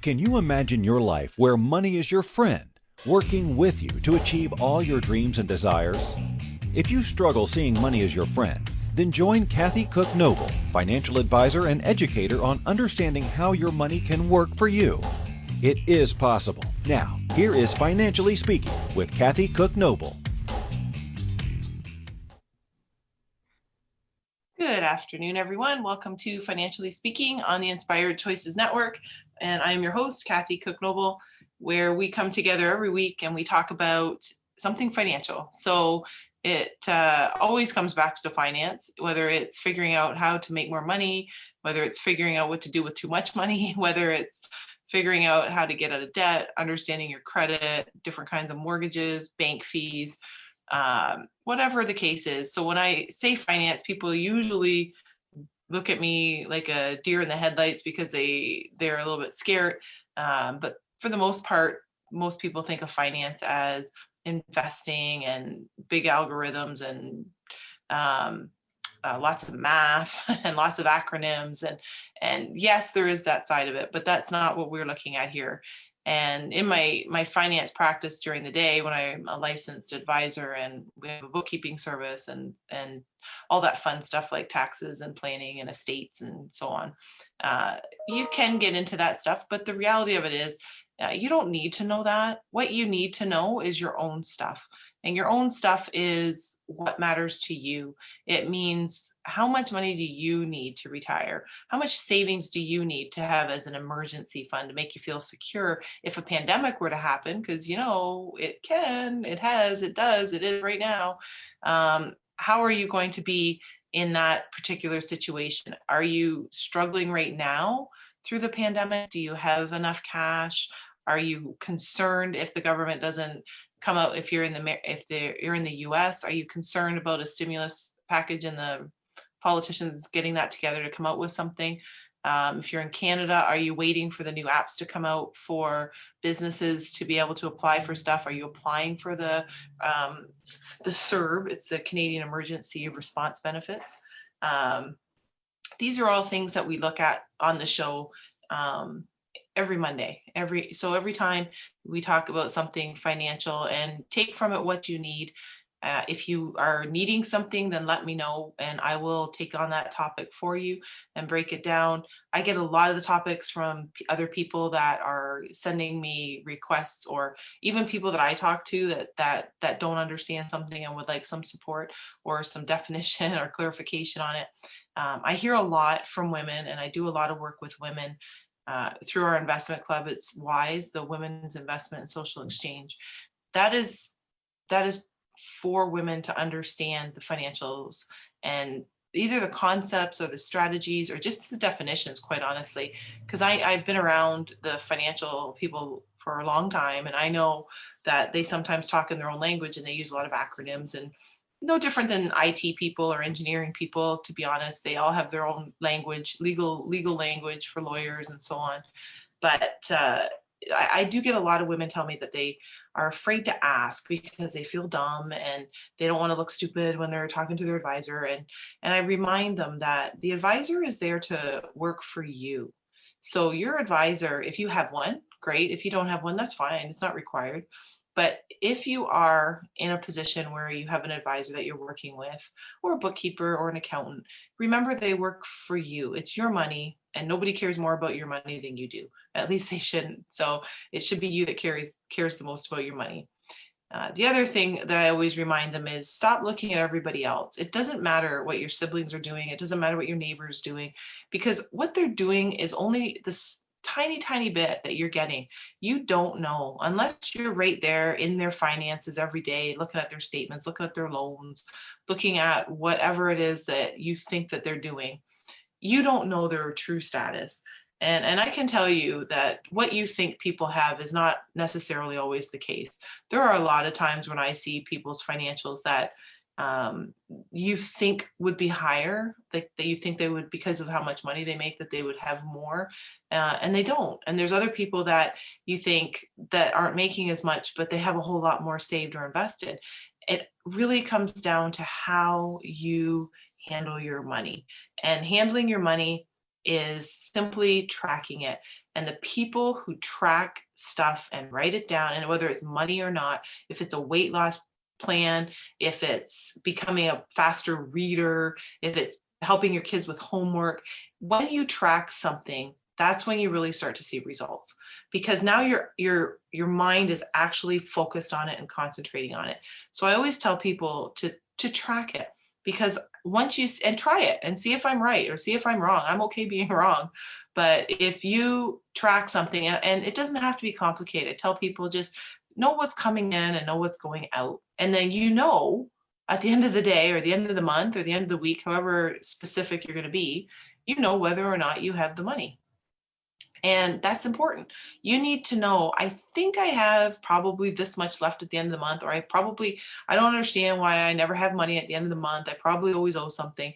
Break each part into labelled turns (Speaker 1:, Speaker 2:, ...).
Speaker 1: Can you imagine your life where money is your friend, working with you to achieve all your dreams and desires? If you struggle seeing money as your friend, then join Kathy Cook Noble, financial advisor and educator on understanding how your money can work for you. It is possible. Now, here is Financially Speaking with Kathy Cook Noble.
Speaker 2: Good afternoon, everyone. Welcome to Financially Speaking on the Inspired Choices Network. And I am your host, Kathy Cook Noble, where we come together every week and we talk about something financial. So it always comes back to finance, whether it's figuring out how to make more money, whether it's figuring out what to do with too much money, whether it's figuring out how to get out of debt, understanding your credit, different kinds of mortgages, bank fees, whatever the case is. So when I say finance, people usually look at me like a deer in the headlights because they're a little bit scared. But for the most part, most people think of finance as investing and big algorithms and lots of math and lots of acronyms. And yes, there is that side of it, but that's not what we're looking at here. And in my finance practice during the day, when I'm a licensed advisor and we have a bookkeeping service and all that fun stuff like taxes and planning and estates and so on, you can get into that stuff. But the reality of it is you don't need to know that. What you need to know is your own stuff. And your own stuff is what matters to you. It means how much money do you need to retire? How much savings do you need to have as an emergency fund to make you feel secure if a pandemic were to happen? Because, you know, it can, it has, it does, it is right now. How are you going to be in that particular situation? Are you struggling right now through the pandemic? Do you have enough cash? Are you concerned if the government doesn't come out? If you're in the U.S., are you concerned about a stimulus package and the politicians getting that together to come out with something? If you're in Canada, are you waiting for the new apps to come out for businesses to be able to apply for stuff? Are you applying for the CERB? It's the Canadian Emergency Response Benefits. These are all things that we look at on the show every Monday. Every time we talk about something financial and take from it what you need. If you are needing something, then let me know and I will take on that topic for you and break it down. I get a lot of the topics from other people that are sending me requests, or even people that I talk to that don't understand something and would like some support or some definition or clarification on it. I hear a lot from women, and I do a lot of work with women through our investment club. It's WISE, the Women's Investment and Social Exchange. That is for women to understand the financials and either the concepts or the strategies or just the definitions, quite honestly, because I've been around the financial people for a long time, and I know that they sometimes talk in their own language and they use a lot of acronyms, and no different than IT people or engineering people, to be honest. They all have their own language, legal language for lawyers and so on. But I do get a lot of women tell me that they are afraid to ask because they feel dumb and they don't want to look stupid when they're talking to their advisor. And I remind them that the advisor is there to work for you. So your advisor, if you have one, great. If you don't have one, that's fine. It's not required. But if you are in a position where you have an advisor that you're working with, or a bookkeeper or an accountant, remember they work for you. It's your money, and nobody cares more about your money than you do. At least they shouldn't. So it should be you that cares the most about your money. The other thing that I always remind them is stop looking at everybody else. It doesn't matter what your siblings are doing. It doesn't matter what your neighbor is doing, because what they're doing is only this tiny bit that you're getting. You don't know unless you're right there in their finances every day, looking at their statements, looking at their loans, looking at whatever it is that you think that they're doing. You don't know their true status. And I can tell you that what you think people have is not necessarily always the case. There are a lot of times when I see people's financials that you think would be higher, that you think they would, because of how much money they make, that they would have more, and they don't. And there's other people that you think that aren't making as much, but they have a whole lot more saved or invested. It really comes down to how you handle your money. And handling your money is simply tracking it. And the people who track stuff and write it down, and whether it's money or not, if it's a weight loss plan, if it's becoming a faster reader, if it's helping your kids with homework, when you track something, that's when you really start to see results, because now your mind is actually focused on it and concentrating on it. So I always tell people to track it, because once you and try it and see if I'm right or see if I'm wrong. I'm okay being wrong. But if you track something, and it doesn't have to be complicated, tell people just know what's coming in and know what's going out. And then at the end of the day or the end of the month or the end of the week, however specific you're going to be, whether or not you have the money. And that's important. You need to know, I think I have probably this much left at the end of the month, or I don't understand why I never have money at the end of the month. I probably always owe something.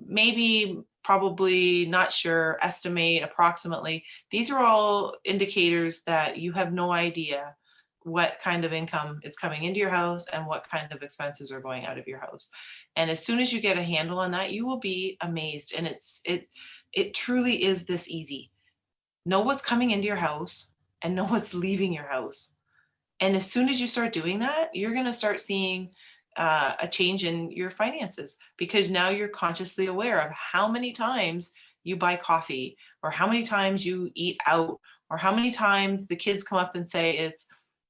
Speaker 2: Maybe, probably, not sure, estimate, approximately. These are all indicators that you have no idea what kind of income is coming into your house and what kind of expenses are going out of your house. And as soon as you get a handle on that, you will be amazed. And it truly is this easy. Know what's coming into your house and know what's leaving your house. And as soon as you start doing that, you're going to start seeing a change in your finances, because now you're consciously aware of how many times you buy coffee, or how many times you eat out, or how many times the kids come up and say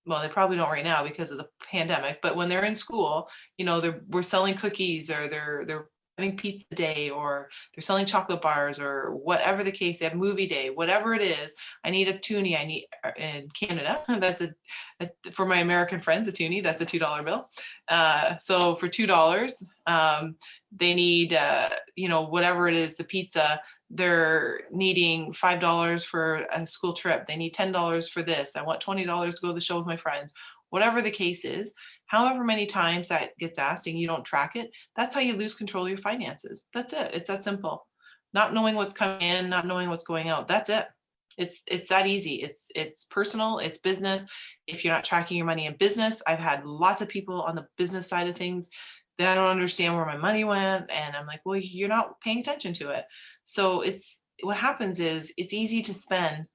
Speaker 2: well, they probably don't right now because of the pandemic, but when they're in school, we're selling cookies, or they're having pizza day, or they're selling chocolate bars, or whatever the case. They have movie day, whatever it is. I need a toonie. I need, in Canada, that's for my American friends, a toonie, that's a $2 bill. So for $2, they need, whatever it is, the pizza. They're needing $5 for a school trip. They need $10 for this. I want $20 to go to the show with my friends. Whatever the case is, however many times that gets asked and you don't track it, that's how you lose control of your finances. That's it. It's that simple. Not knowing what's coming in, not knowing what's going out. That's it. It's that easy. It's personal, it's business. If you're not tracking your money in business, I've had lots of people on the business side of things that I don't understand where my money went. And I'm like, well, you're not paying attention to it. So what happens is it's easy to spend,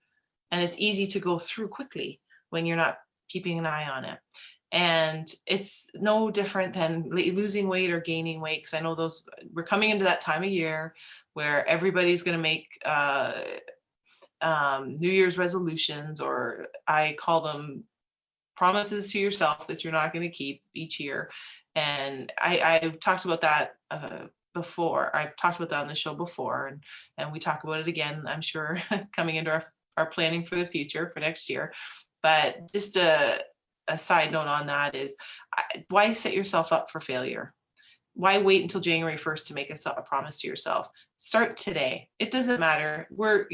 Speaker 2: and it's easy to go through quickly when you're not keeping an eye on it. And it's no different than losing weight or gaining weight, because I know we're coming into that time of year where everybody's going to make New Year's resolutions, or I call them promises to yourself that you're not going to keep each year. And I've talked about that before. I've talked about that on the show before, and we talk about it again, I'm sure, coming into our planning for the future for next year. But just a side note on that is, why set yourself up for failure? Why wait until January 1st to make a promise to yourself? Start today. It doesn't matter. We're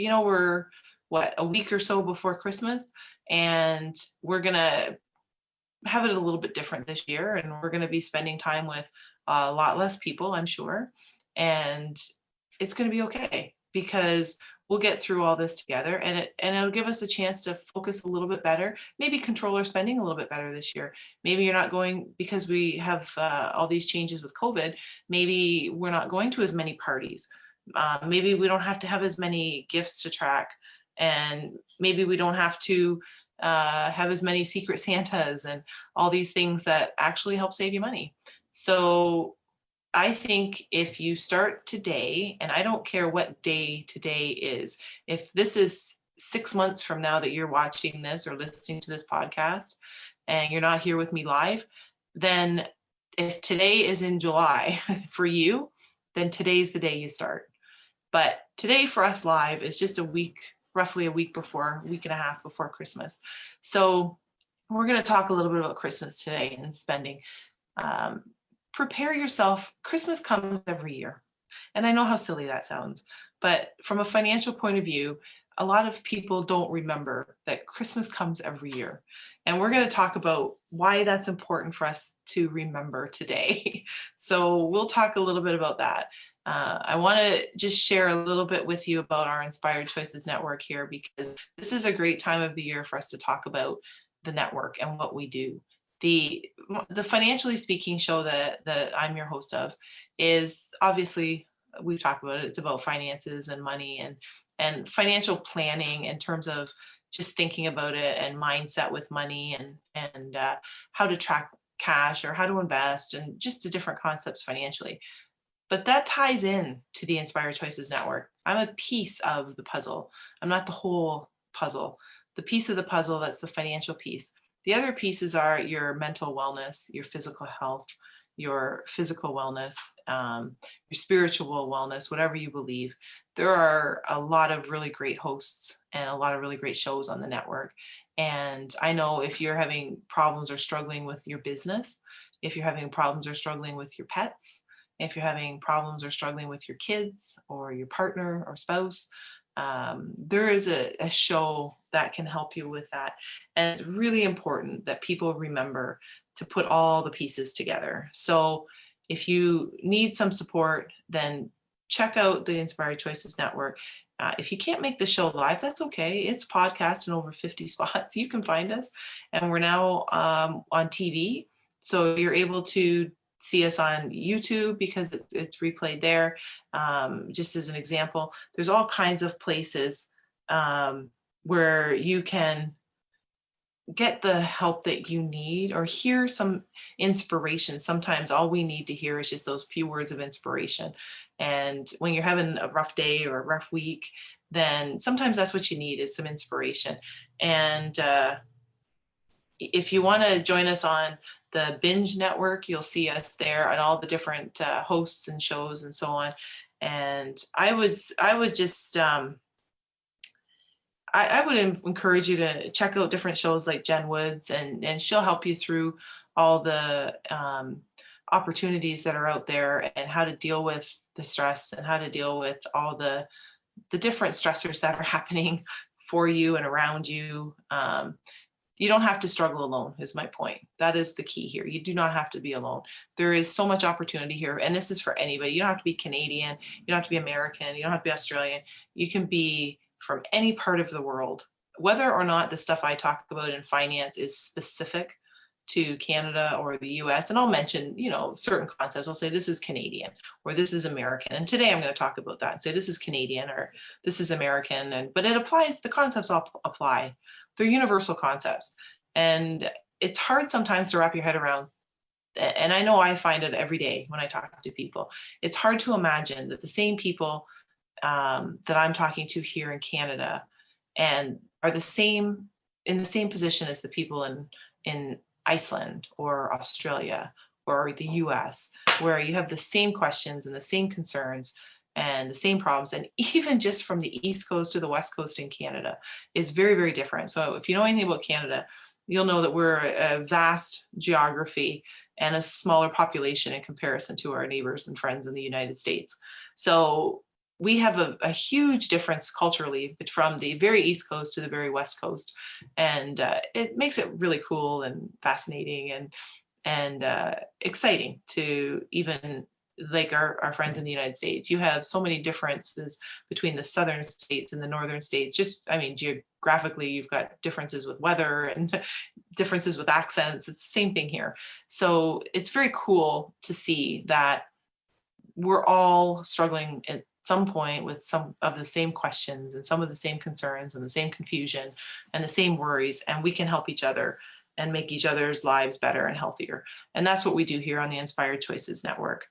Speaker 2: a week or so before Christmas, and we're going to have it a little bit different this year, and we're going to be spending time with a lot less people, I'm sure. And it's going to be okay, because we'll get through all this together, and it'll give us a chance to focus a little bit better, maybe control our spending a little bit better this year. Maybe you're not going, because we have all these changes with COVID, maybe we're not going to as many parties. Maybe we don't have to have as many gifts to track, and maybe we don't have to have as many secret Santas and all these things that actually help save you money. So I think if you start today, and I don't care what day today is, if this is 6 months from now that you're watching this or listening to this podcast and you're not here with me live, then if today is in July for you, then today's the day you start. But today for us live is just roughly a week and a half before Christmas. So we're going to talk a little bit about Christmas today and spending. Prepare yourself. Christmas comes every year. And I know how silly that sounds, but from a financial point of view, a lot of people don't remember that Christmas comes every year. And we're going to talk about why that's important for us to remember today. So we'll talk a little bit about that. I want to just share a little bit with you about our Inspired Choices Network here, because this is a great time of the year for us to talk about the network and what we do. The Financially Speaking show that I'm your host of is obviously we've talked about it. It's about finances and money and financial planning in terms of just thinking about it and mindset with money and how to track cash or how to invest and just the different concepts financially. But that ties in to the Inspired Choices Network. I'm a piece of the puzzle. I'm not the whole puzzle. The piece of the puzzle, that's the financial piece. The other pieces are your mental wellness, your physical health, your physical wellness, your spiritual wellness, whatever you believe. There are a lot of really great hosts and a lot of really great shows on the network. And I know if you're having problems or struggling with your business, if you're having problems or struggling with your pets, if you're having problems or struggling with your kids or your partner or spouse, there is a show that can help you with that. And it's really important that people remember to put all the pieces together. So if you need some support, then check out the Inspired Choices Network. If you can't make the show live, that's okay. It's podcast in over 50 spots. You can find us. And we're now on TV. So you're able to see us on YouTube because it's replayed there. Just as an example, there's all kinds of places where you can get the help that you need or hear some inspiration. Sometimes all we need to hear is just those few words of inspiration. And when you're having a rough day or a rough week, then sometimes that's what you need is some inspiration. And if you want to join us on the Binge Network, you'll see us there and all the different hosts and shows and so on. And I would just I would encourage you to check out different shows like Jen Woods, and she'll help you through all the opportunities that are out there and how to deal with the stress and how to deal with all the different stressors that are happening for you and around you. You don't have to struggle alone is my point. That is the key here. You do not have to be alone. There is so much opportunity here. And this is for anybody. You don't have to be Canadian. You don't have to be American. You don't have to be Australian. You can be from any part of the world, whether or not the stuff I talk about in finance is specific to Canada or the US. And I'll mention, certain concepts. I'll say this is Canadian or this is American. And today I'm going to talk about that and say this is Canadian or this is American. But it applies, the concepts all apply. They're universal concepts. And it's hard sometimes to wrap your head around. And I know I find it every day when I talk to people. It's hard to imagine that the same people that I'm talking to here in Canada and are in the same position as the people in Iceland or Australia or the US, where you have the same questions and the same concerns and the same problems. And even just from the East Coast to the West Coast in Canada is very, very different. So if you know anything about Canada, you'll know that we're a vast geography and a smaller population in comparison to our neighbors and friends in the United States. So we have a huge difference culturally from the very East Coast to the very West Coast. And it makes it really cool and fascinating and exciting to even like our friends in the United States. You have so many differences between the southern states and the northern states. Geographically, you've got differences with weather and differences with accents. It's the same thing here. So it's very cool to see that we're all struggling at some point with some of the same questions and some of the same concerns and the same confusion and the same worries, and we can help each other and make each other's lives better and healthier. And that's what we do here on the Inspired Choices Network.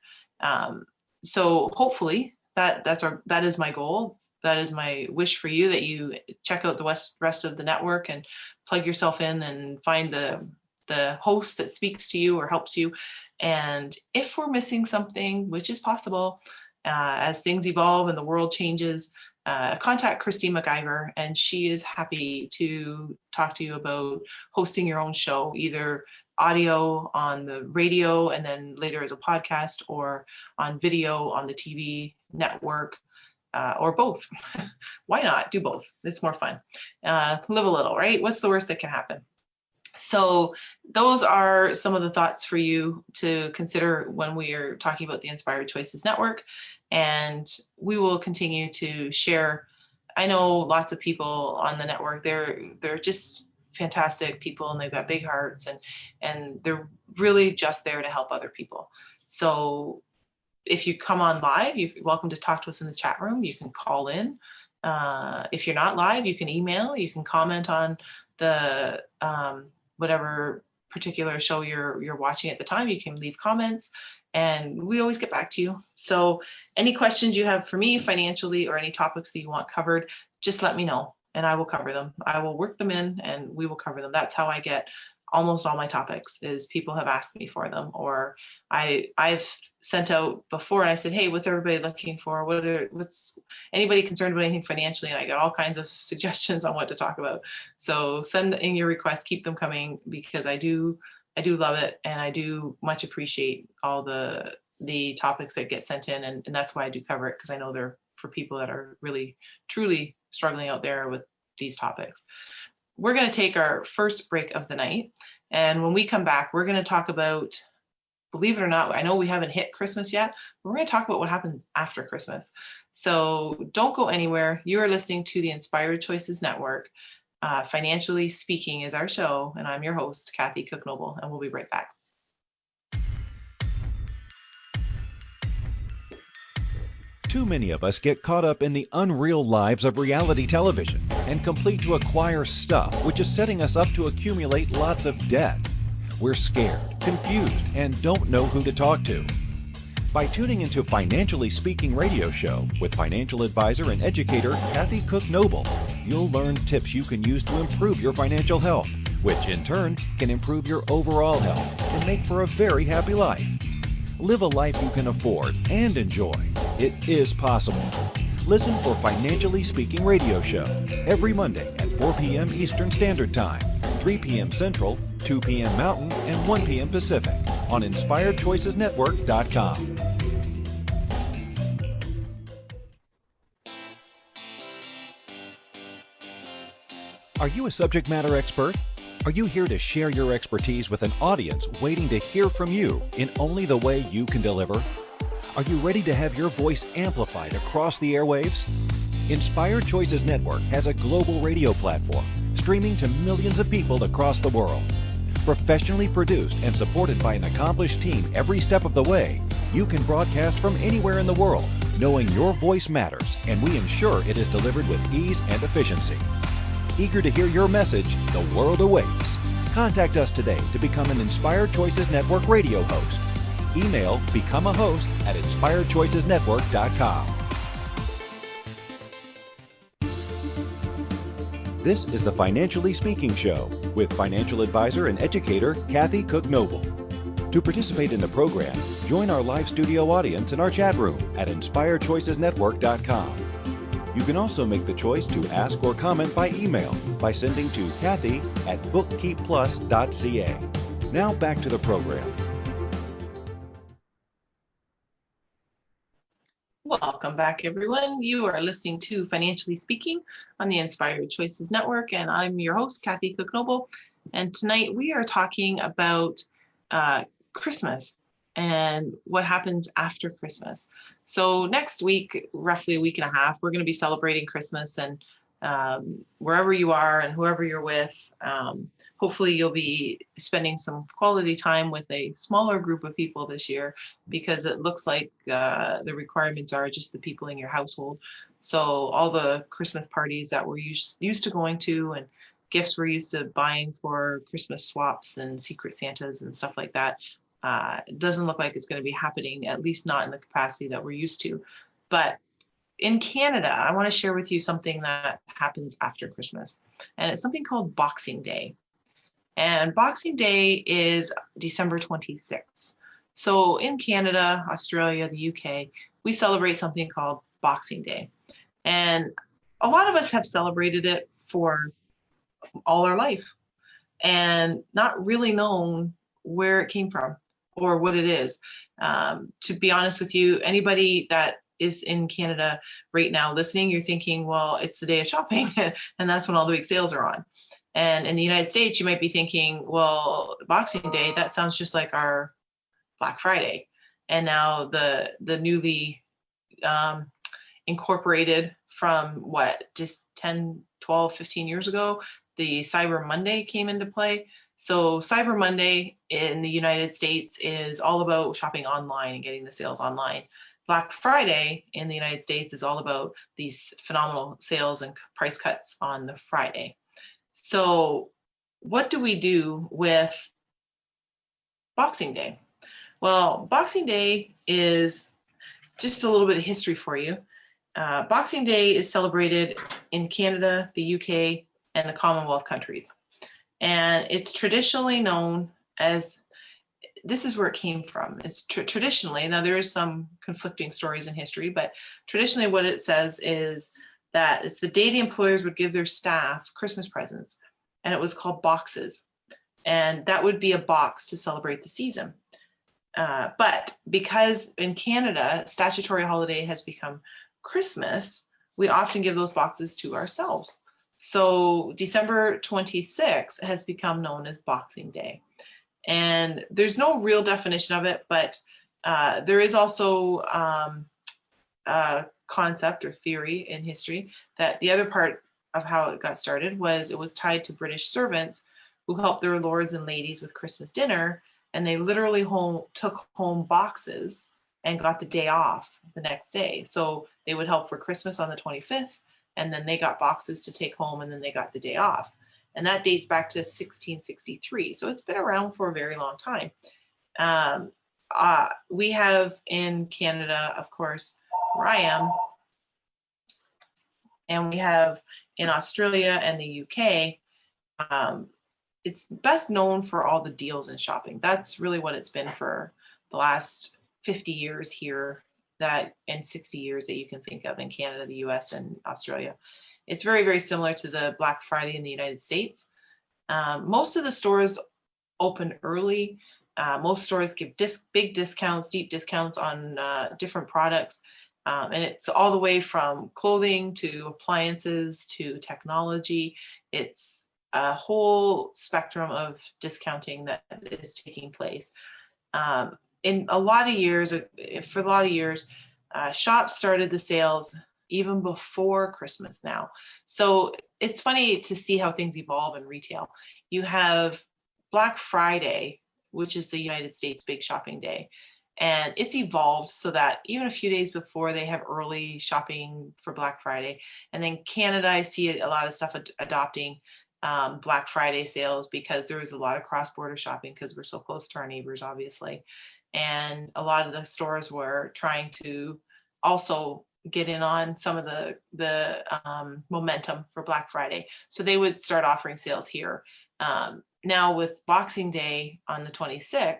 Speaker 2: So hopefully that is my goal. That is my wish for you, that you check out the rest of the network and plug yourself in and find the host that speaks to you or helps you. And if we're missing something, which is possible, as things evolve and the world changes, contact Christine McIver, and she is happy to talk to you about hosting your own show, either audio on the radio and then later as a podcast, or on video on the TV network, or both. Why not do both? It's more fun. Live a little, right? What's the worst that can happen? So those are some of the thoughts for you to consider when we are talking about the Inspired Choices Network. And we will continue to share. I know lots of people on the network, they're just fantastic people, and they've got big hearts, and they're really just there to help other people. So if you come on live, you're welcome to talk to us in the chat room. You can call in. If you're not live, you can email. You can comment on the whatever particular show you're watching at the time. You can leave comments, and we always get back to you. So any questions you have for me financially, or any topics that you want covered, just let me know and I will cover them. I will work them in and we will cover them. That's how I get almost all my topics, is people have asked me for them, or I've sent out before and I said, hey, what's everybody looking for? What's anybody concerned about anything financially? And I got all kinds of suggestions on what to talk about. So send in your requests, keep them coming, because I do love it, and I do much appreciate all the topics that get sent in, and that's why I do cover it, because I know they're for people that are really truly struggling out there with these topics. We're going to take our first break of the night, and when we come back, we're going to talk about, believe it or not, I know we haven't hit Christmas yet, but we're going to talk about what happens after Christmas. So don't go anywhere. You are listening to the Inspired Choices Network. Financially Speaking is our show, and I'm your host, Kathy Cook Noble, and we'll be right back.
Speaker 1: Too many of us get caught up in the unreal lives of reality television and complete to acquire stuff, which is setting us up to accumulate lots of debt. We're scared, confused, and don't know who to talk to. By tuning into Financially Speaking radio show with financial advisor and educator Kathy Cook Noble, you'll learn tips you can use to improve your financial health, which in turn can improve your overall health and make for a very happy life. Live a life you can afford and enjoy. It is possible. Listen for Financially Speaking radio show every Monday at 4 p.m. Eastern Standard Time, 3 p.m. Central, 2 p.m. Mountain, and 1 p.m. Pacific on InspiredChoicesNetwork.com. Are you a subject matter expert? Are you here to share your expertise with an audience waiting to hear from you in only the way you can deliver? Are you ready to have your voice amplified across the airwaves? Inspired Choices Network has a global radio platform streaming to millions of people across the world. Professionally produced and supported by an accomplished team every step of the way, you can broadcast from anywhere in the world, knowing your voice matters, and we ensure it is delivered with ease and efficiency. Eager to hear your message, the world awaits. Contact us today to become an Inspired Choices Network radio host. Email becomeahost@inspiredchoicesnetwork.com. This is the Financially Speaking Show with financial advisor and educator Kathy Cook Noble. To participate in the program, join our live studio audience in our chat room at inspiredchoicesnetwork.com. You can also make the choice to ask or comment by email by sending to Kathy@bookkeepplus.ca. Now back to the program.
Speaker 2: Welcome back, everyone. You are listening to Financially Speaking on the Inspired Choices Network, and I'm your host, Kathy Cook Noble. And tonight we are talking about Christmas and what happens after Christmas. So next week, roughly a week and a half, we're going to be celebrating Christmas, and wherever you are and whoever you're with, hopefully you'll be spending some quality time with a smaller group of people this year, because it looks like the requirements are just the people in your household. So all the Christmas parties that we're used to going to, and gifts we're used to buying for Christmas swaps and Secret Santas and stuff like that, it doesn't look like it's going to be happening, at least not in the capacity that we're used to. But in Canada, I want to share with you something that happens after Christmas, and it's something called Boxing Day. And Boxing Day is December 26th. So in Canada, Australia, the UK, we celebrate something called Boxing Day. And a lot of us have celebrated it for all our life and not really known where it came from or what it is. To be honest with you, anybody that is in Canada right now listening, you're thinking, well, it's the day of shopping and that's when all the big sales are on. And in the United States, you might be thinking, well, Boxing Day, that sounds just like our Black Friday. And now the newly incorporated from just 10, 12, 15 years ago, the Cyber Monday came into play. So Cyber Monday in the United States is all about shopping online and getting the sales online. Black Friday in the United States is all about these phenomenal sales and price cuts on the Friday. So what do we do with Boxing Day? Well, Boxing Day is just a little bit of history for you. Boxing Day is celebrated in Canada, the UK, and the Commonwealth countries. And it's traditionally known as, this is where it came from. It's traditionally, now there is some conflicting stories in history, but traditionally what it says is that it's the day the employers would give their staff Christmas presents, and it was called boxes. And that would be a box to celebrate the season. But because in Canada, statutory holiday has become Christmas, we often give those boxes to ourselves. So December 26th has become known as Boxing Day. And there's no real definition of it, but there is also a concept or theory in history that the other part of how it got started was it was tied to British servants who helped their lords and ladies with Christmas dinner, and they literally took home boxes and got the day off the next day. So they would help for Christmas on the 25th, and then they got boxes to take home, and then they got the day off. And that dates back to 1663. So it's been around for a very long time. We have in Canada, of course, where I am, and we have in Australia and the UK, it's best known for all the deals in shopping. That's really what it's been for the last 50 years here, that and 60 years that you can think of in Canada, the US, and Australia. It's very, very similar to the Black Friday in the United States. Most of the stores open early. Most stores give big discounts, deep discounts on different products. And it's all the way from clothing to appliances to technology. It's a whole spectrum of discounting that is taking place. In a lot of years, shops started the sales even before Christmas now. So it's funny to see how things evolve in retail. You have Black Friday, which is the United States big shopping day, and it's evolved so that even a few days before they have early shopping for Black Friday. And then Canada, I see a lot of stuff adopting Black Friday sales because there is a lot of cross-border shopping because we're so close to our neighbors, obviously. And a lot of the stores were trying to also get in on some of the momentum for Black Friday. So they would start offering sales here. Now with Boxing Day on the 26th,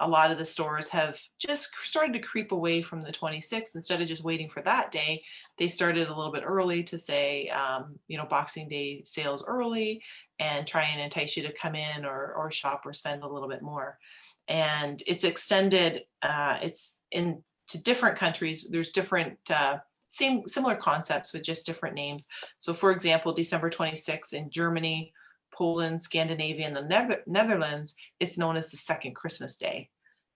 Speaker 2: a lot of the stores have just started to creep away from the 26th. Instead of just waiting for that day, they started a little bit early to say, Boxing Day sales early, and try and entice you to come in or shop or spend a little bit more. And it's extended, it's to different countries. There's different similar concepts with just different names. So for example, December 26th in Germany, Poland, Scandinavia, and the Netherlands, it's known as the second Christmas day.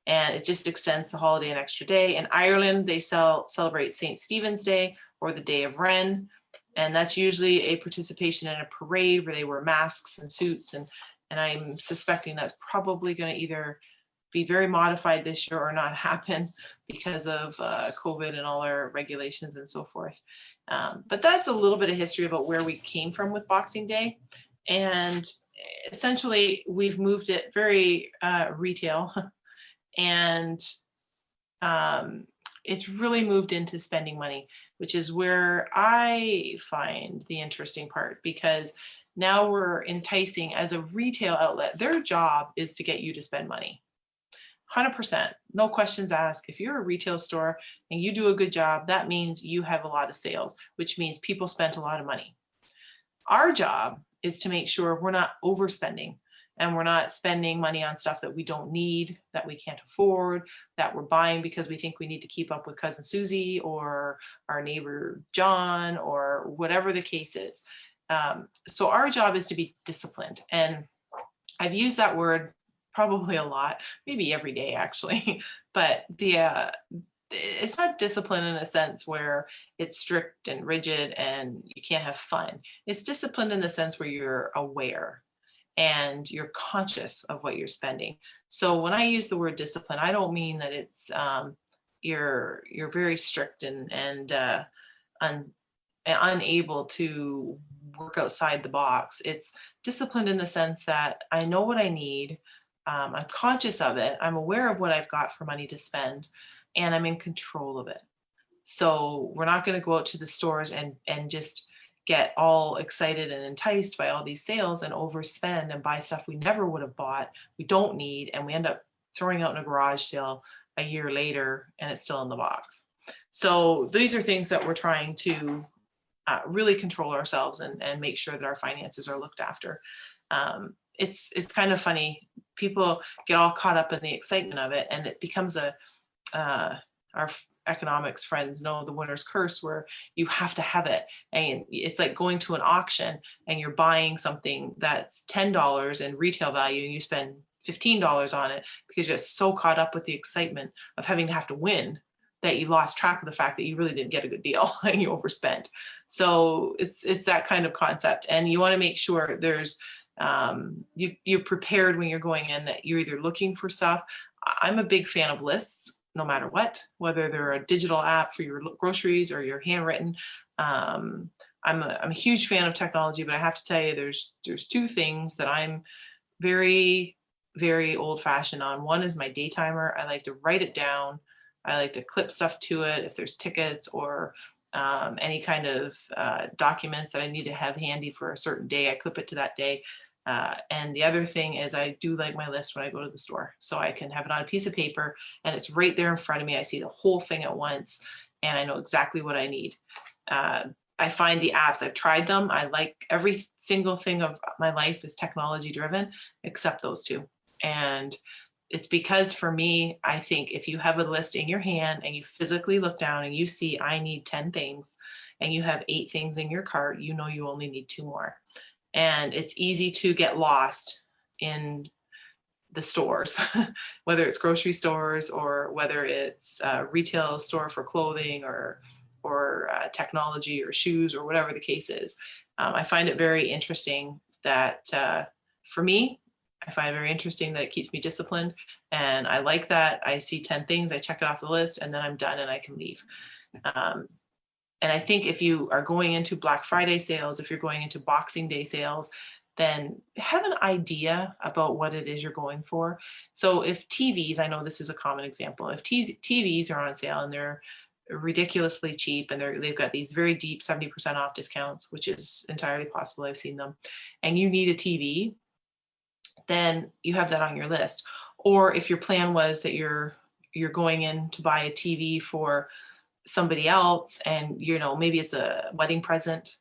Speaker 2: And it just extends the holiday an extra day. In Ireland, they celebrate St. Stephen's Day or the Day of Wren. And that's usually a participation in a parade where they wear masks and suits. And I'm suspecting that's probably going to either be very modified this year or not happen because of COVID and all our regulations and so forth. But that's a little bit of history about where we came from with Boxing Day. And essentially, we've moved it very retail, and it's really moved into spending money, which is where I find the interesting part, because now we're enticing as a retail outlet. Their job is to get you to spend money. 100%, no questions asked. If you're a retail store and you do a good job, that means you have a lot of sales, which means people spent a lot of money. Our job is to make sure we're not overspending and we're not spending money on stuff that we don't need, that we can't afford, that we're buying because we think we need to keep up with cousin Susie or our neighbor John or whatever the case is. So our job is to be disciplined. And I've used that word probably a lot, maybe every day actually, but it's not discipline in a sense where it's strict and rigid and you can't have fun. It's discipline in the sense where you're aware. and you're conscious of what you're spending. So when I use the word discipline, I don't mean that it's you're very strict and unable to work outside the box. It's disciplined in the sense that I know what I need. I'm conscious of it. I'm aware of what I've got for money to spend, and I'm in control of it. So we're not going to go out to the stores and just get all excited and enticed by all these sales and overspend and buy stuff we never would have bought, we don't need, and we end up throwing out in a garage sale a year later and it's still in the box. So these are things that we're trying to really control ourselves and make sure that our finances are looked after. It's kind of funny. People get all caught up in the excitement of it, and it becomes our economics friends know the winner's curse, where you have to have it. And it's like going to an auction and you're buying something that's $10 in retail value and you spend $15 on it because you're just so caught up with the excitement of having to have to win that you lost track of the fact that you really didn't get a good deal and you overspent. So it's that kind of concept. And you want to make sure there's you're prepared when you're going in, that you're either looking for stuff. I'm a big fan of lists, no matter what, whether they're a digital app for your groceries or your handwritten. I'm a huge fan of technology, but I have to tell you, there's two things that I'm very, very old fashioned on. One is my day timer. I like to write it down. I like to clip stuff to it. If there's tickets or any kind of documents that I need to have handy for a certain day, I clip it to that day. And the other thing is I do like my list when I go to the store, so I can have it on a piece of paper and it's right there in front of me. I see the whole thing at once and I know exactly what I need. I find the apps, I've tried them. I like every single thing of my life is technology driven, except those two. And it's because for me, I think if you have a list in your hand and you physically look down and you see I need 10 things and you have 8 things in your cart, you know you only need 2 more. And it's easy to get lost in the stores, whether it's grocery stores or whether it's a retail store for clothing or technology or shoes or whatever the case is. I find it very interesting that for me, I find it very interesting that it keeps me disciplined. And I like that I see 10 things, I check it off the list, and then I'm done and I can leave. And I think if you are going into Black Friday sales, if you're going into Boxing Day sales, then have an idea about what it is you're going for. So if TVs, I know this is a common example, if TVs are on sale and they're ridiculously cheap and they've got these very deep 70% off discounts, which is entirely possible, I've seen them, and you need a TV, then you have that on your list. Or if your plan was that you're going in to buy a TV for somebody else, and maybe it's a wedding present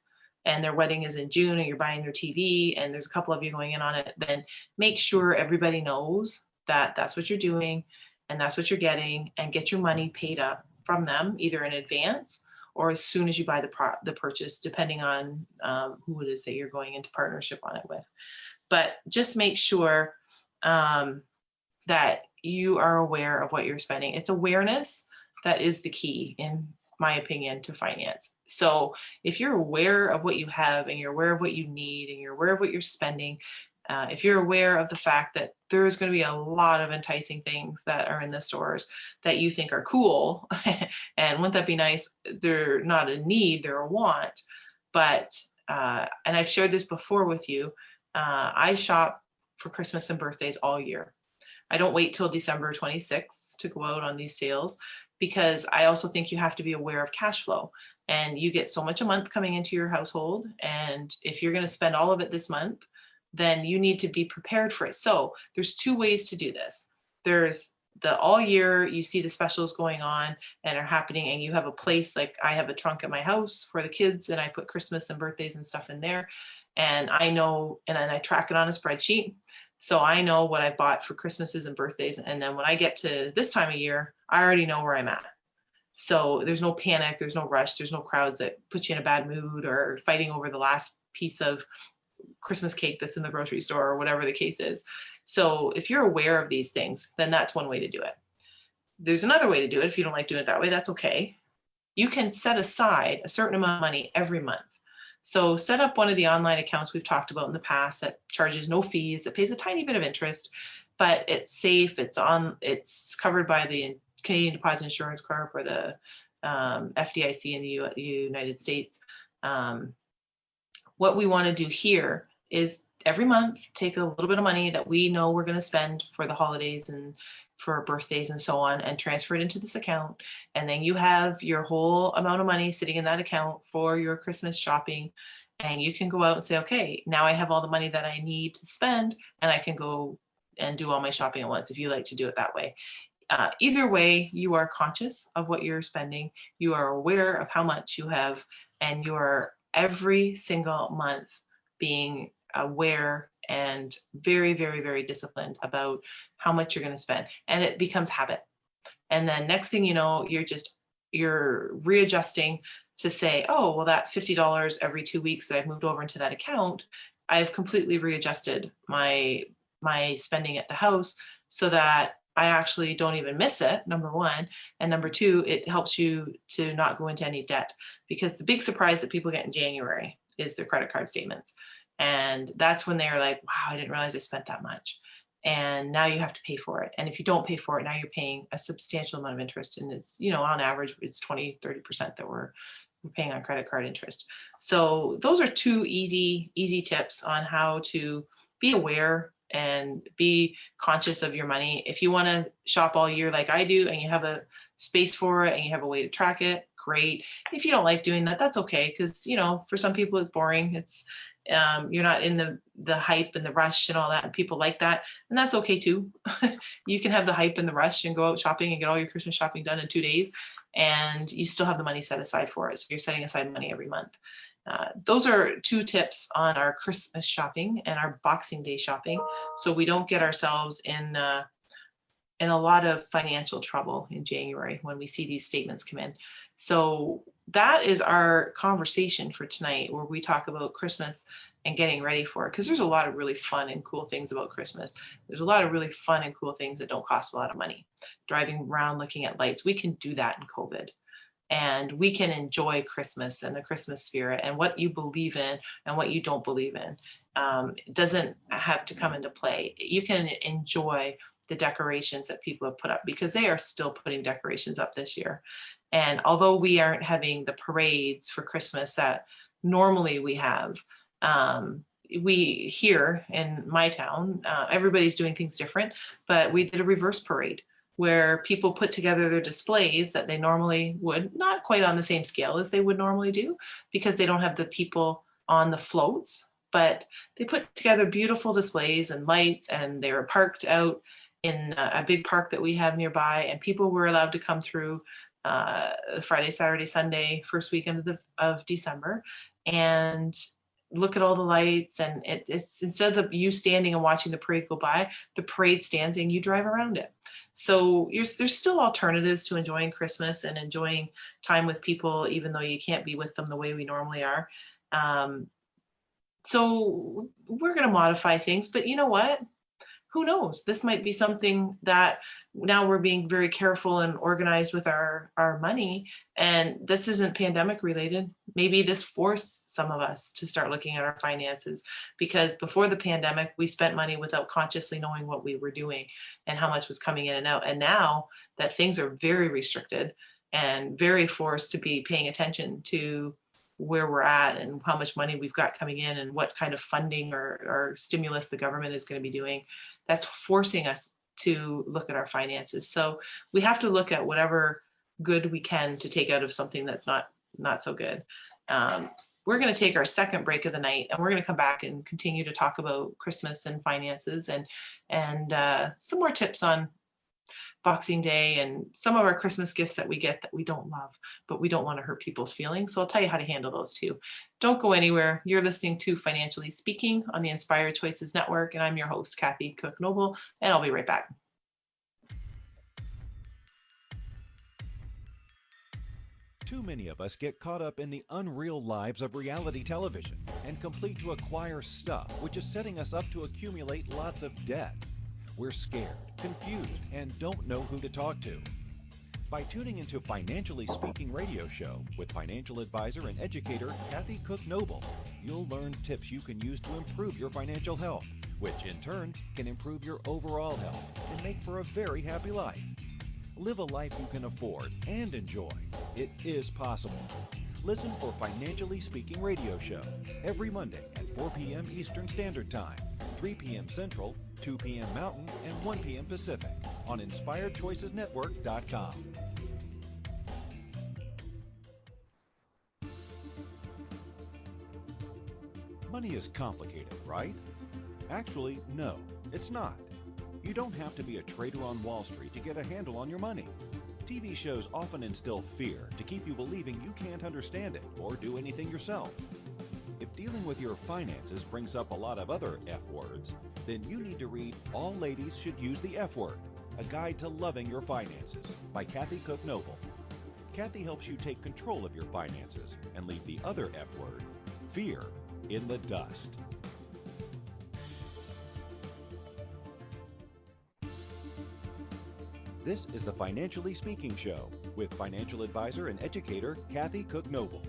Speaker 2: and their wedding is in June and you're buying their TV and there's a couple of you going in on it, then make sure everybody knows that that's what you're doing and that's what you're getting, and get your money paid up from them either in advance or as soon as you buy the purchase, depending on who it is that you're going into partnership on it with. But just make sure that you are aware of what you're spending. It's awareness that is the key, in my opinion, to finance. So if you're aware of what you have and you're aware of what you need and you're aware of what you're spending, if you're aware of the fact that there's going to be a lot of enticing things that are in the stores that you think are cool, and wouldn't that be nice? They're not a need, they're a want. But, and I've shared this before with you, I shop for Christmas and birthdays all year. I don't wait till December 26th to go out on these sales, because I also think you have to be aware of cash flow, and you get so much a month coming into your household. And if you're going to spend all of it this month, then you need to be prepared for it. So there's 2 ways to do this. There's the all year, you see the specials going on and are happening, and you have a place, like I have a trunk at my house for the kids and I put Christmas and birthdays and stuff in there. And I know, and then I track it on a spreadsheet. So I know what I bought for Christmases and birthdays. And then when I get to this time of year, I already know where I'm at. So there's no panic, there's no rush, there's no crowds that put you in a bad mood or fighting over the last piece of Christmas cake that's in the grocery store or whatever the case is. So if you're aware of these things, then that's one way to do it. There's another way to do it. If you don't like doing it that way, that's okay. You can set aside a certain amount of money every month So set up one of the online accounts we've talked about in the past that charges no fees, that pays a tiny bit of interest, but it's safe, it's covered by the Canadian Deposit Insurance Corp or the FDIC in the United States. What we want to do here is every month take a little bit of money that we know we're going to spend for the holidays and for birthdays and so on, and transfer it into this account. And then you have your whole amount of money sitting in that account for your Christmas shopping. And you can go out and say, okay, now I have all the money that I need to spend, and I can go and do all my shopping at once if you like to do it that way. Either way, you are conscious of what you're spending, you are aware of how much you have, and you are every single month being aware and very, very, very disciplined about how much you're going to spend. And it becomes habit. And then next thing you know, you're readjusting to say, oh, well, that $50 every 2 weeks that I've moved over into that account, I've completely readjusted my spending at the house so that I actually don't even miss it, number one. And number two, it helps you to not go into any debt, because the big surprise that people get in January is their credit card statements. And that's when they're like, wow, I didn't realize I spent that much. And now you have to pay for it. And if you don't pay for it, now you're paying a substantial amount of interest. And it's, on average, it's 20-30% that we're paying on credit card interest. So those are two easy tips on how to be aware and be conscious of your money. If you want to shop all year like I do, and you have a space for it and you have a way to track it, great. If you don't like doing that, that's okay, because for some people it's boring. It's you're not in the hype and the rush and all that, and people like that, and that's okay too. You can have the hype and the rush and go out shopping and get all your Christmas shopping done in 2 days, and you still have the money set aside for it. So you're setting aside money every month. Those are two tips on our Christmas shopping and our Boxing Day shopping, so we don't get ourselves in a lot of financial trouble in January when we see these statements come in. So that is our conversation for tonight, where we talk about Christmas and getting ready for it, because there's a lot of really fun and cool things about Christmas. There's a lot of really fun and cool things that don't cost a lot of money. Driving around looking at lights, we can do that in COVID. And we can enjoy Christmas and the Christmas spirit, and what you believe in and what you don't believe in. It doesn't have to come into play. You can enjoy the decorations that people have put up, because they are still putting decorations up this year. And although we aren't having the parades for Christmas that normally we have, we here in my town, everybody's doing things different, but we did a reverse parade where people put together their displays that they normally would, not quite on the same scale as they would normally do, because they don't have the people on the floats, but they put together beautiful displays and lights, and they were parked out in a big park that we have nearby, and people were allowed to come through Friday, Saturday, Sunday, first weekend of December, and look at all the lights. And it's instead of you standing and watching the parade go by, the parade stands and you drive around it. So there's still alternatives to enjoying Christmas and enjoying time with people, even though you can't be with them the way we normally are. So we're going to modify things, but you know what? Who knows? This might be something that now we're being very careful and organized with our money, and this isn't pandemic related. Maybe this forced some of us to start looking at our finances, because before the pandemic, we spent money without consciously knowing what we were doing and how much was coming in and out. And now that things are very restricted and very forced to be paying attention to where we're at and how much money we've got coming in and what kind of funding or stimulus the government is going to be doing, that's forcing us to look at our finances. So we have to look at whatever good we can to take out of something that's not so good. We're going to take our second break of the night, and we're going to come back and continue to talk about Christmas and finances and some more tips on Boxing Day and some of our Christmas gifts that we get that we don't love, but we don't want to hurt people's feelings. So I'll tell you how to handle those too. Don't go anywhere. You're listening to Financially Speaking on the Inspired Choices Network, and I'm your host, Kathy Cook Noble, and I'll be right back.
Speaker 1: Too many of us get caught up in the unreal lives of reality television and complete to acquire stuff, which is setting us up to accumulate lots of debt. We're scared, confused, and don't know who to talk to. by tuning into Financially Speaking Radio Show with financial advisor and educator Kathy Cook Noble. You'll learn tips you can use to improve your financial health, which in turn can improve your overall health and make for a very happy life. Live a life you can afford and enjoy. It is possible. Listen for Financially Speaking Radio Show every Monday at 4 p.m. Eastern Standard Time, 3 p.m. Central, 2 p.m. Mountain, and 1 p.m. Pacific on InspiredChoicesNetwork.com. Money is complicated, right? Actually, no, it's not. You don't have to be a trader on Wall Street to get a handle on your money. TV shows often instill fear to keep you believing you can't understand it or do anything yourself. If dealing with your finances brings up a lot of other F words, then you need to read All Ladies Should Use the F Word, A Guide to Loving Your Finances by Kathy Cook Noble. Kathy helps you take control of your finances and leave the other F word, fear, in the dust. This is the Financially Speaking Show with financial advisor and educator Kathy Cook Noble.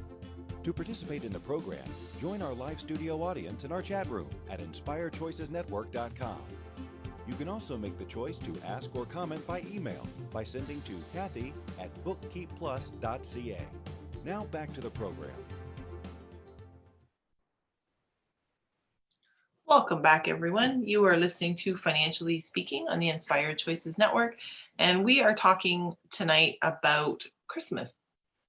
Speaker 1: To participate in the program, join our live studio audience in our chat room at InspiredChoicesNetwork.com. You can also make the choice to ask or comment by email by sending to Kathy@bookkeepplus.ca. Now back to the program.
Speaker 2: Welcome back, everyone. You are listening to Financially Speaking on the Inspired Choices Network, and we are talking tonight about Christmas,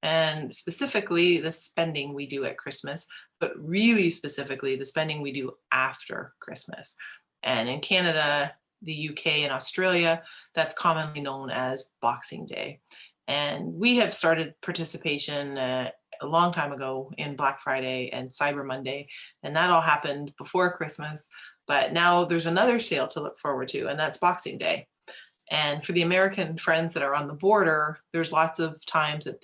Speaker 2: and specifically the spending we do at Christmas, but really specifically the spending we do after Christmas. And in Canada, the UK, and Australia, that's commonly known as Boxing Day. And we have started participation a long time ago in Black Friday and Cyber Monday, and that all happened before Christmas. But now there's another sale to look forward to, and that's Boxing Day. And for the American friends that are on the border, there's lots of times that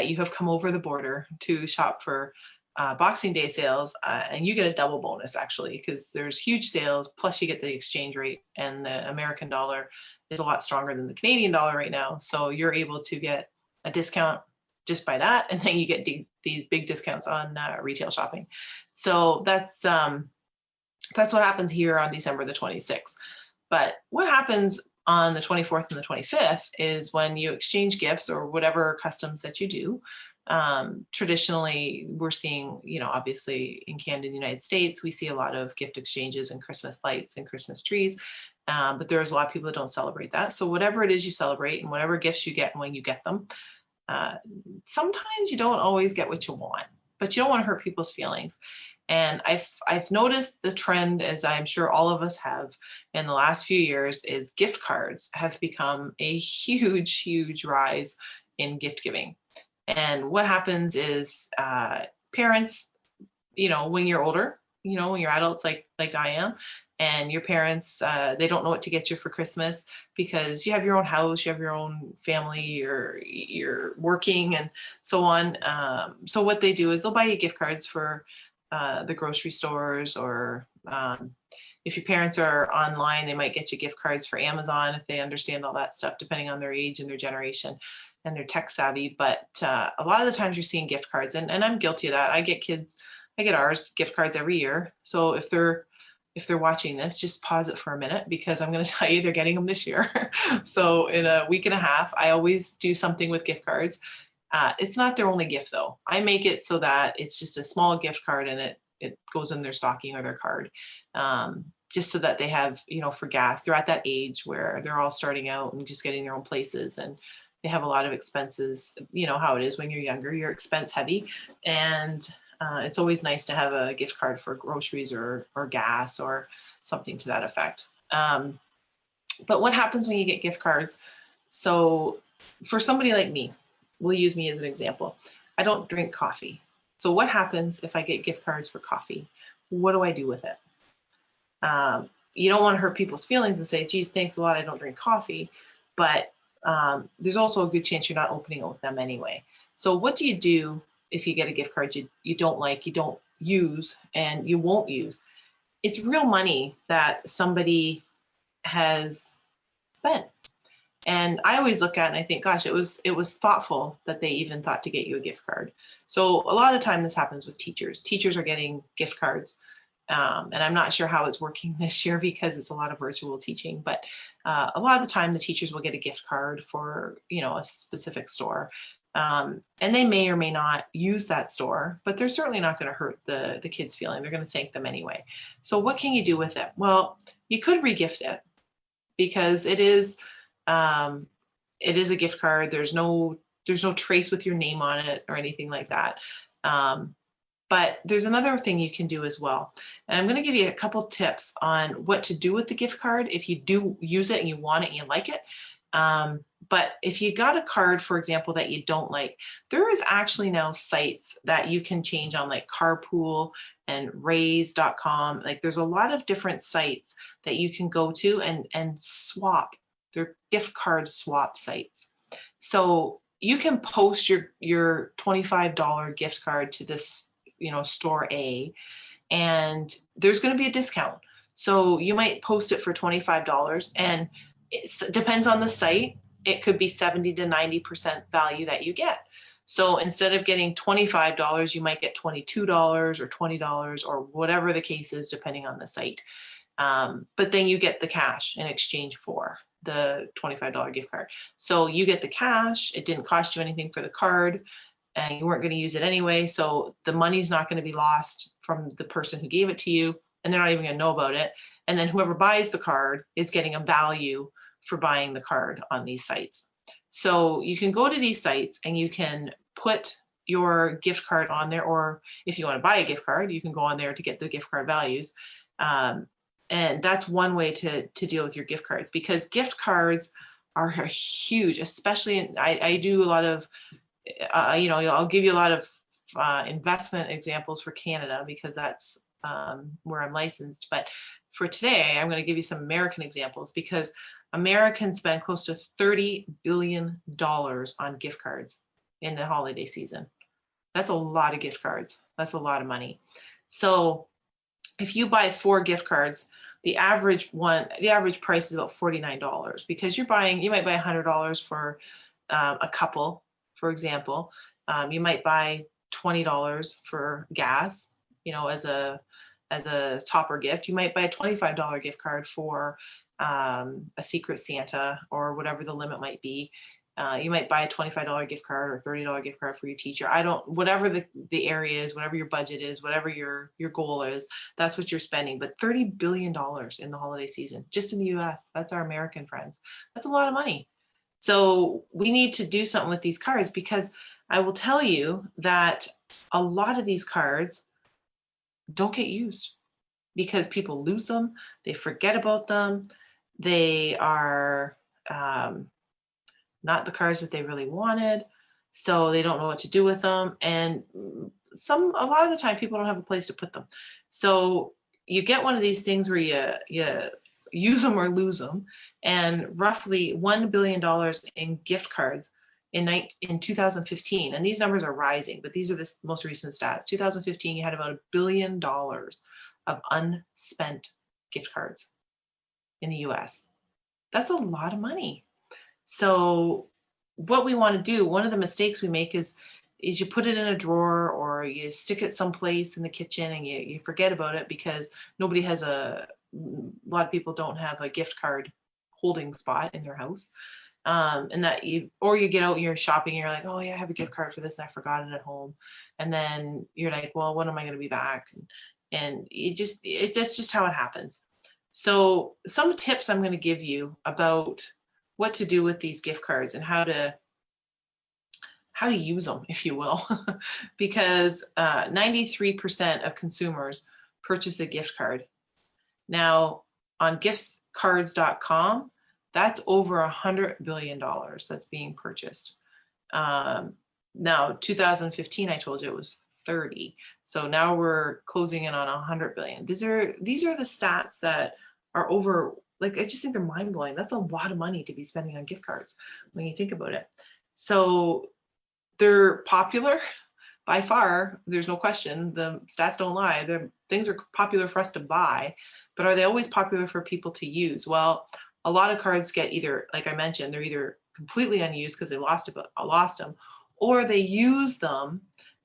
Speaker 2: you have come over the border to shop for Boxing Day sales, and you get a double bonus actually, because there's huge sales, plus you get the exchange rate, and the American dollar is a lot stronger than the Canadian dollar right now. So you're able to get a discount just by that, and then you get these big discounts on retail shopping. So that's what happens here on December the 26th. But what happens on the 24th and the 25th is when you exchange gifts or whatever customs that you do. Traditionally, we're seeing, obviously in Canada and the United States, we see a lot of gift exchanges and Christmas lights and Christmas trees. But there's a lot of people that don't celebrate that. So whatever it is you celebrate and whatever gifts you get and when you get them, sometimes you don't always get what you want, but you don't want to hurt people's feelings. And I've noticed the trend, as I'm sure all of us have in the last few years, is gift cards have become a huge, huge rise in gift giving. And what happens is parents, when you're older, when you're adults like I am, and your parents, they don't know what to get you for Christmas because you have your own house, you have your own family, you're working and so on. So what they do is they'll buy you gift cards for the grocery stores, or if your parents are online, they might get you gift cards for Amazon if they understand all that stuff, depending on their age and their generation and their tech savvy. But a lot of the times you're seeing gift cards, and I'm guilty of that. I get ours gift cards every year. So if they're watching this, just pause it for a minute, because I'm going to tell you they're getting them this year. So in a week and a half, I always do something with gift cards. It's not their only gift though. I make it so that it's just a small gift card, and it goes in their stocking or their card, just so that they have, for gas. They're at that age where they're all starting out and just getting their own places, and they have a lot of expenses. You know how it is when you're younger, you're expense heavy, and it's always nice to have a gift card for groceries or gas or something to that effect. But what happens when you get gift cards? So for somebody like me, we'll use me as an example. I don't drink coffee. So what happens if I get gift cards for coffee? What do I do with it? You don't want to hurt people's feelings and say, geez, thanks a lot, I don't drink coffee. But there's also a good chance you're not opening it with them anyway. So what do you do if you get a gift card you don't like, you don't use, and you won't use? It's real money that somebody has spent. And I always look at it and I think, gosh, it was thoughtful that they even thought to get you a gift card. So a lot of time this happens with teachers. Teachers are getting gift cards. And I'm not sure how it's working this year because it's a lot of virtual teaching, but a lot of the time the teachers will get a gift card for, a specific store. And they may or may not use that store, but they're certainly not going to hurt the kids' feeling. They're going to thank them anyway. So what can you do with it? Well, you could regift it because it is a gift card. There's no trace with your name on it or anything like that. But there's another thing you can do as well. And I'm going to give you a couple tips on what to do with the gift card if you do use it and you want it and you like it. But if you got a card, for example, that you don't like, there is actually now sites that you can change on, like Carpool and raise.com. Like there's a lot of different sites that you can go to and swap. They're gift card swap sites. So you can post your $25 gift card to this store A, and there's going to be a discount. So you might post it for $25, and it depends on the site. It could be 70 to 90% value that you get. So instead of getting $25, you might get $22 or $20 or whatever the case is, depending on the site. But then you get the cash in exchange for the $25 gift card. So you get the cash. It didn't cost you anything for the card, and you weren't going to use it anyway. So the money's not going to be lost from the person who gave it to you, and they're not even going to know about it. And then whoever buys the card is getting a value for buying the card on these sites. So you can go to these sites and you can put your gift card on there, or if you want to buy a gift card, you can go on there to get the gift card values. And that's one way to deal with your gift cards, because gift cards are huge, especially I do a lot of, I'll give you a lot of investment examples for Canada because that's where I'm licensed. But for today, I'm going to give you some American examples because Americans spend close to $30 billion on gift cards in the holiday season. That's a lot of gift cards. That's a lot of money. So if you buy 4 gift cards, the average price is about $49 because you might buy $100 for a couple, for example. You might buy $20 for gas, as a topper gift. You might buy a $25 gift card for a Secret Santa or whatever the limit might be. You might buy a $25 gift card or $30 gift card for your teacher. Whatever the area is, whatever your budget is, whatever your goal is, that's what you're spending. But $30 billion in the holiday season, just in the US, that's our American friends. That's a lot of money. So we need to do something with these cards, because I will tell you that a lot of these cards don't get used because people lose them, they forget about them, they are not the cards that they really wanted, so they don't know what to do with them. And a lot of the time people don't have a place to put them. So you get one of these things where you use them or lose them, and roughly $1 billion in gift cards in 2015, and these numbers are rising, but these are the most recent stats. 2015, you had about $1 billion of unspent gift cards in the US. That's a lot of money. So what we want to do, one of the mistakes we make is you put it in a drawer or you stick it someplace in the kitchen and you forget about it because a lot of people don't have a gift card holding spot in their house. And that you get out and you're shopping and you're like, oh yeah, I have a gift card for this and I forgot it at home. And then you're like, well, when am I going to be back? And that's just how it happens. So some tips I'm going to give you about what to do with these gift cards and how to use them, if you will, because 93% of consumers purchase a gift card. Now on giftcards.com, that's over $100 billion that's being purchased. Now 2015, I told you it was 30. So now we're closing in on 100 billion. These are the stats that are over, like, I just think they're mind blowing. That's a lot of money to be spending on gift cards when you think about it. So they're popular by far. There's no question. The stats don't lie. Things are popular for us to buy, but are they always popular for people to use? Well, a lot of cards get either, like I mentioned, they're either completely unused because they lost them, or they use them,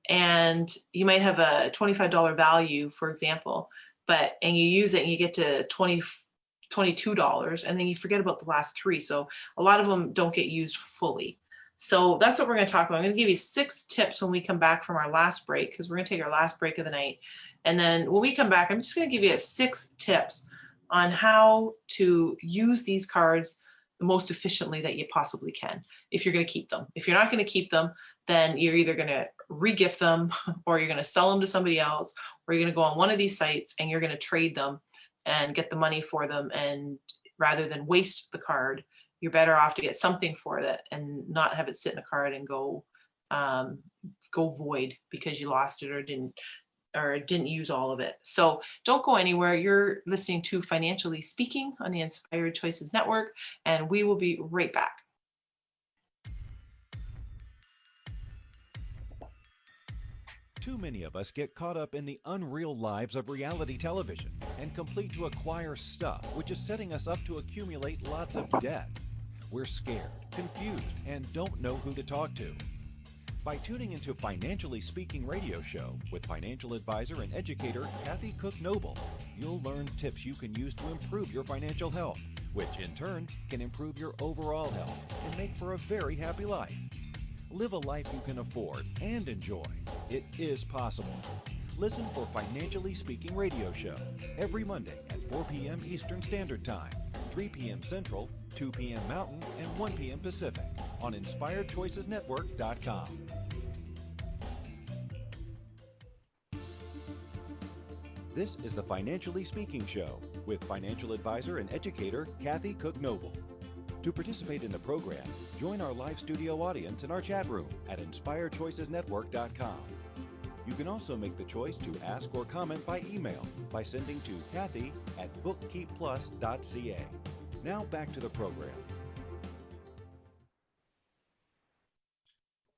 Speaker 2: and you might have a $25 value, for example, and you use it and you get to $22, and then you forget about the last three. So a lot of them don't get used fully. So that's what we're going to talk about. I'm going to give you 6 tips when we come back from our last break, because we're going to take our last break of the night. And then when we come back, I'm just going to give you 6 tips on how to use these cards the most efficiently that you possibly can, if you're going to keep them. If you're not going to keep them, then you're either going to re-gift them, or you're going to sell them to somebody else, or you're going to go on one of these sites and you're going to trade them and get the money for them. And rather than waste the card, you're better off to get something for it and not have it sit in a card and go void because you lost it or didn't use all of it. So don't go anywhere. You're listening to Financially Speaking on the Inspired Choices Network, and we will be right back.
Speaker 1: Too many of us get caught up in the unreal lives of reality television and complete to acquire stuff, which is setting us up to accumulate lots of debt. We're scared, confused, and don't know who to talk to. By tuning into Financially Speaking radio show with financial advisor and educator Kathy Cook Noble, you'll learn tips you can use to improve your financial health, which in turn can improve your overall health and make for a very happy life. Live a life you can afford and enjoy. It is possible. Listen for Financially Speaking radio show every Monday at 4 p.m. Eastern Standard Time, 3 p.m. Central, 2 p.m. Mountain, and 1 p.m. Pacific on InspiredChoicesNetwork.com. This is the Financially Speaking Show with financial advisor and educator Kathy Cook Noble. To participate in the program, join our live studio audience in our chat room at InspiredChoicesNetwork.com. You can also make the choice to ask or comment by email by sending to Kathy@bookkeepplus.ca. Now back to the program.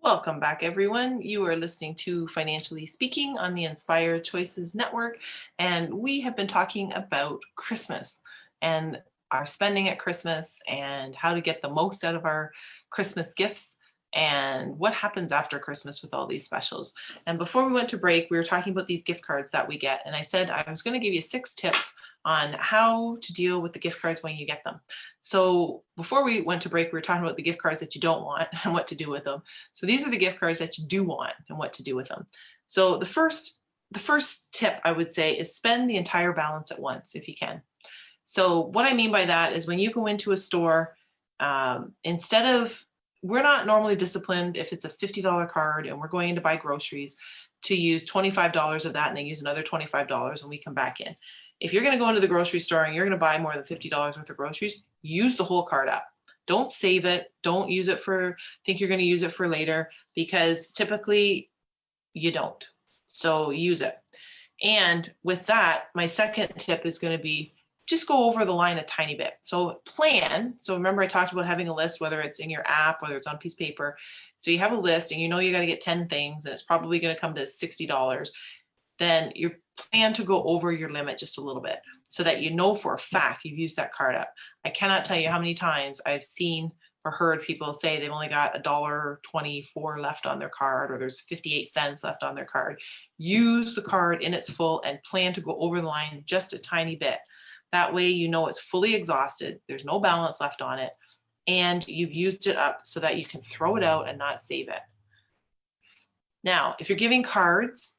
Speaker 2: Welcome back, everyone. You are listening to Financially Speaking on the Inspired Choices Network, and we have been talking about Christmas and our spending at Christmas and how to get the most out of our Christmas gifts and what happens after Christmas with all these specials. And before we went to break, we were talking about these gift cards that we get, and I said I was going to give you 6 tips on how to deal with the gift cards when you get them. So before we went to break, we were talking about the gift cards that you don't want and what to do with them. So these are the gift cards that you do want and what to do with them. So the first tip I would say is spend the entire balance at once if you can. So what I mean by that is when you go into a store, we're not normally disciplined if it's a $50 card and we're going in to buy groceries to use $25 of that and then use another $25 when we come back in. If you're going to go into the grocery store and you're going to buy more than $50 worth of groceries, use the whole card up. Don't save it. Don't use it think you're going to use it for later, because typically you don't. So use it. And with that, my second tip is going to be just go over the line a tiny bit. So plan. So remember I talked about having a list, whether it's in your app, whether it's on a piece of paper. So you have a list and you know you got to get 10 things and it's probably going to come to $60. Then you plan to go over your limit just a little bit so that you know for a fact you've used that card up. I cannot tell you how many times I've seen or heard people say they've only got $1.24 left on their card, or there's 58 cents left on their card. Use the card in its full and plan to go over the line just a tiny bit. That way you know it's fully exhausted, there's no balance left on it, and you've used it up so that you can throw it out and not save it. Now, if you're giving cards,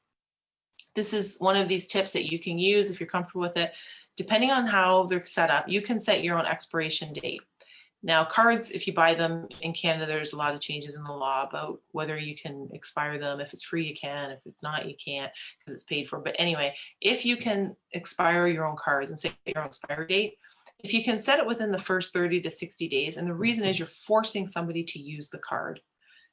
Speaker 2: this is one of these tips that you can use if you're comfortable with it. Depending on how they're set up, you can set your own expiration date. Now, cards, if you buy them in Canada, there's a lot of changes in the law about whether you can expire them. If it's free, you can. If it's not, you can't because it's paid for. But anyway, if you can expire your own cards and set your own expiry date, if you can set it within the first 30 to 60 days, and the reason is you're forcing somebody to use the card.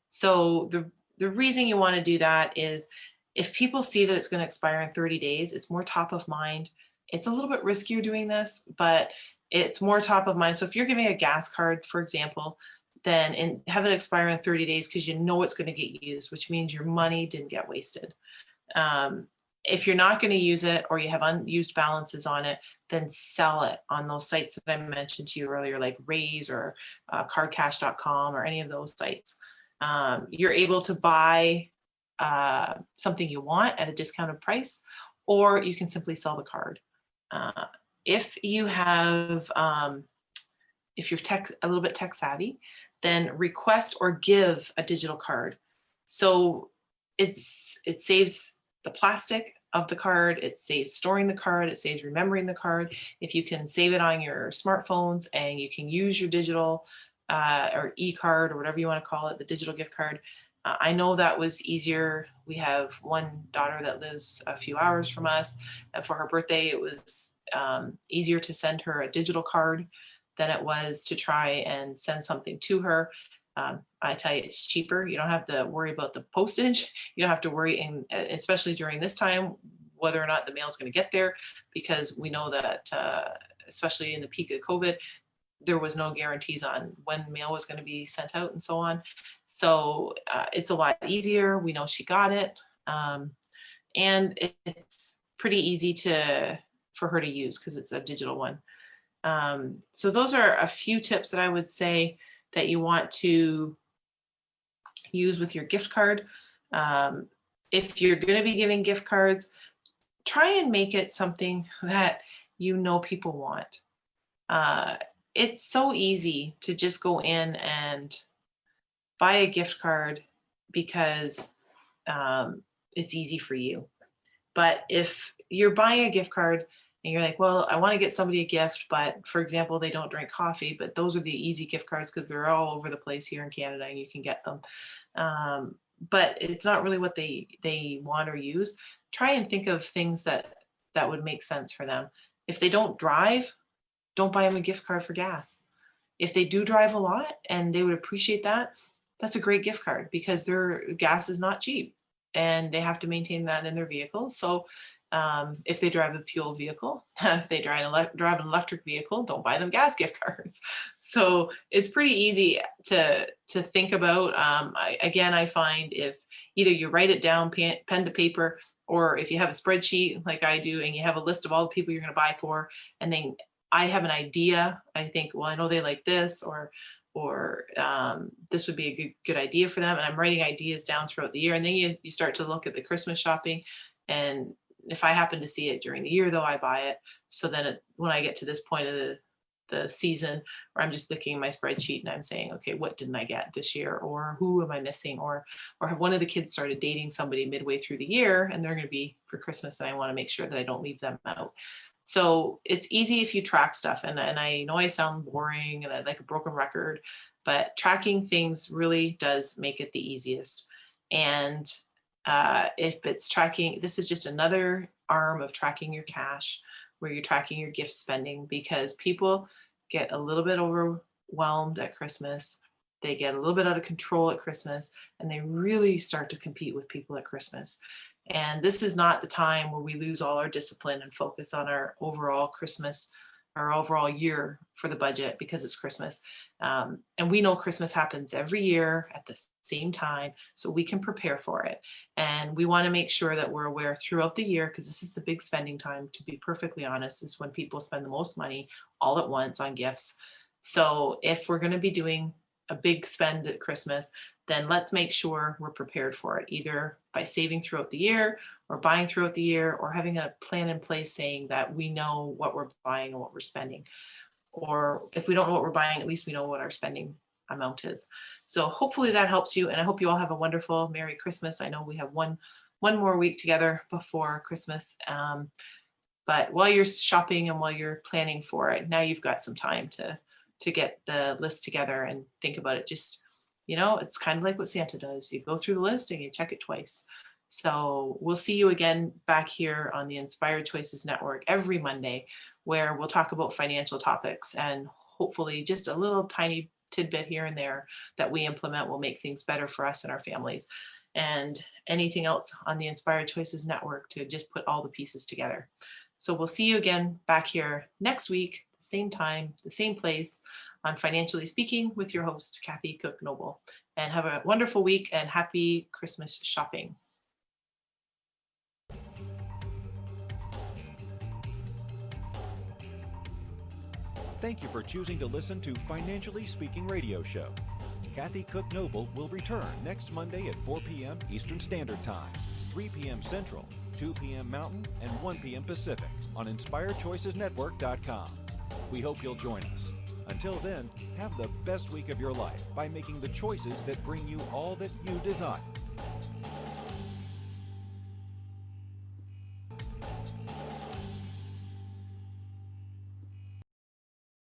Speaker 2: So the reason you want to do that is if people see that it's going to expire in 30 days, it's more top of mind. It's a little bit riskier doing this, but it's more top of mind. So if you're giving a gas card, for example, then have it expire in 30 days because you know it's going to get used, which means your money didn't get wasted. if you're not going to use it or you have unused balances on it, then sell it on those sites that I mentioned to you earlier, like Raise or cardcash.com or any of those sites. You're able to buy something you want at a discounted price, or you can simply sell the card. If you have, if you're a little bit tech savvy, then request or give a digital card. So it saves the plastic of the card, it saves storing the card, it saves remembering the card. If you can save it on your smartphones and you can use your digital or e-card or whatever you want to call it, the digital gift card. I know that was easier. We have one daughter that lives a few hours from us, and for her birthday, it was easier to send her a digital card than it was to try and send something to her. I tell you, it's cheaper. You don't have to worry about the postage. You don't have to worry, and especially during this time, whether or not the mail is going to get there, because we know that, especially in the peak of COVID, there was no guarantees on when mail was going to be sent out and so on. So it's a lot easier. We know she got it, and it's pretty easy for her to use because it's a digital one. So those are a few tips that I would say that you want to use with your gift card. If you're going to be giving gift cards, try and make it something that you know people want. It's so easy to just go in and buy a gift card because it's easy for you. But if you're buying a gift card and you're like, well, I want to get somebody a gift, but for example, they don't drink coffee, but those are the easy gift cards because they're all over the place here in Canada and you can get them. But it's not really what they want or use. Try and think of things that would make sense for them. If they don't drive, don't buy them a gift card for gas. If they do drive a lot and they would appreciate that, that's a great gift card because their gas is not cheap and they have to maintain that in their vehicle. So if they drive a fuel vehicle, if they drive an electric vehicle, don't buy them gas gift cards. So it's pretty easy to think about. I find if either you write it down, pen to paper, or if you have a spreadsheet like I do and you have a list of all the people you're going to buy for, and then I have an idea, I think, well, I know they like this, or this would be a good idea for them. And I'm writing ideas down throughout the year. And then you start to look at the Christmas shopping. And if I happen to see it during the year, though, I buy it. So then when I get to this point of the season where I'm just looking at my spreadsheet and I'm saying, okay, what didn't I get this year? Or who am I missing? Or have one of the kids started dating somebody midway through the year and they're going to be for Christmas, and I want to make sure that I don't leave them out. So it's easy if you track stuff, and I know I sound boring and I like a broken record, but tracking things really does make it the easiest. And if it's tracking, this is just another arm of tracking your cash, where you're tracking your gift spending, because people get a little bit overwhelmed at Christmas. They get a little bit out of control at Christmas, and they really start to compete with people at Christmas. And this is not the time where we lose all our discipline and focus on our overall Christmas, our overall year for the budget because it's Christmas. And we know Christmas happens every year at the same time, so we can prepare for it. And we want to make sure that we're aware throughout the year, because this is the big spending time, to be perfectly honest, is when people spend the most money all at once on gifts. So if we're going to be doing a big spend at Christmas, then let's make sure we're prepared for it, either by saving throughout the year or buying throughout the year, or having a plan in place saying that we know what we're buying and what we're spending. Or if we don't know what we're buying, at least we know what our spending amount is. So hopefully that helps you, and I hope you all have a wonderful Merry Christmas. I know we have one more week together before Christmas, but while you're shopping and while you're planning for it, now you've got some time to get the list together and think about it. Just, it's kind of like what Santa does. You go through the list and you check it twice. So we'll see you again back here on the Inspired Choices Network every Monday, where we'll talk about financial topics, and hopefully just a little tiny tidbit here and there that we implement will make things better for us and our families. And anything else on the Inspired Choices Network to just put all the pieces together. So we'll see you again back here next week, same time, the same place, on Financially Speaking with your host, Kathy Cook Noble. And have a wonderful week and happy Christmas shopping.
Speaker 1: Thank you for choosing to listen to Financially Speaking Radio Show. Kathy Cook Noble will return next Monday at 4 p.m. Eastern Standard Time, 3 p.m. Central, 2 p.m. Mountain, and 1 p.m. Pacific on InspiredChoicesNetwork.com. We hope you'll join us. Until then, have the best week of your life by making the choices that bring you all that you desire.